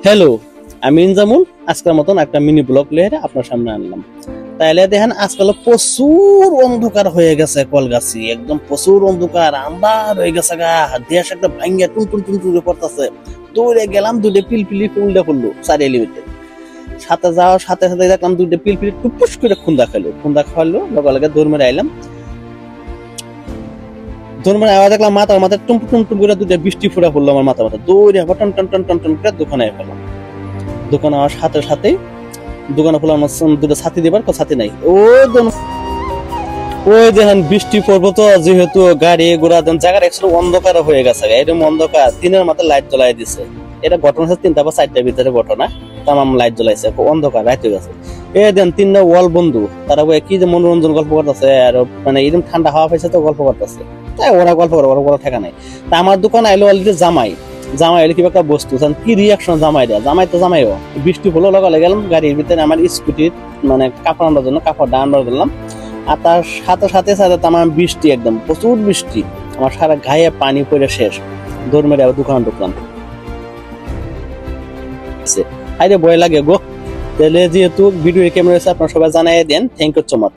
Hello, আমি ইনজামুল। আজকের মতন একটা মিনি ব্লগ লিয়ে আপনার সামনে আনলাম। তাইলে দেখেন আজকাল প্রচুর অন্ধকার হয়ে গেছে, কলগাছি একদম প্রচুর অন্ধকার, আন্ধার হয়ে গেছে গা। দেশ একটা ভাঙ্গিয়া টুন টুন টুন টুন করতেছে। দৌড়ে গেলাম, দুটো পিলপিলি উল্টে পড়লো চারিয়ালি ভিতরে। সাথে যাওয়ার সাথে সাথে দেখলাম দুটো পিলপিলি টুপুস করে খুন্দা খাইলো। খুন্দা খাওয়ালো, লগে লগে দৌড় মেরে আইলাম। দৌড় মেরে আওয়াজ দেখলাম মাথার মাথায় টুম টুম টুম করে দুটো বৃষ্টি ফুটা পড়লো আমার মাথা মাথা। দৌড়ে আবার টন টন টন টন টন করে দোকানে ফেলাম। দোকানে আমার সাথে সাথেই দোকানে খোলা দুটো ছাতি দিবার ছাতি নাই। ওই দেখেন বৃষ্টি পড়বো তো, যেহেতু গাড়ি ঘোড়া দেন জায়গার একসাথে অন্ধকার হয়ে গেছে, এরকম অন্ধকার। দিনের মাথায় লাইট জ্বলাই দিছে। এটা ঘটনা হচ্ছে 3টা বা 4টার ভিতরে ঘটনা। তামাম লাইট জ্বলাইছে, অন্ধকার রাত হয়ে গেছে। দেন 3টা ওয়াল বন্ধু, তারা কি যে মনোরঞ্জন গল্প করতেছে, আর মানে এরকম ঠান্ডা হাওয়া পাইছে তো গল্প করতেছে। তাই ওরা গল্প করে, ওরা কোনো ঠেকা নাই। তা আমার দোকানে আইলো অলরেডি জামাই এলে কিবা একটা বস্তু কি রিয়াকশন জামাই দেয়। জামাই তো জামাইও বৃষ্টি হলো, লগালে গেলাম গাড়ির ভিতরে আমার স্কুটির মানে কাপড় আনার জন্য কাপড় আনবার করলাম। আর তার সাথে সাথে সাথে আমার বৃষ্টি, একদম প্রচুর বৃষ্টি, আমার সারা গায়ে পানি পড়ে শেষ। দৌড় মেরে আবার দোকান ঢুকলাম। আরে ভয় লাগে গো। তাহলে যেহেতু ভিডিও কেমন হয়েছে আপনার সবাই জানাই দেন। Thank you so much.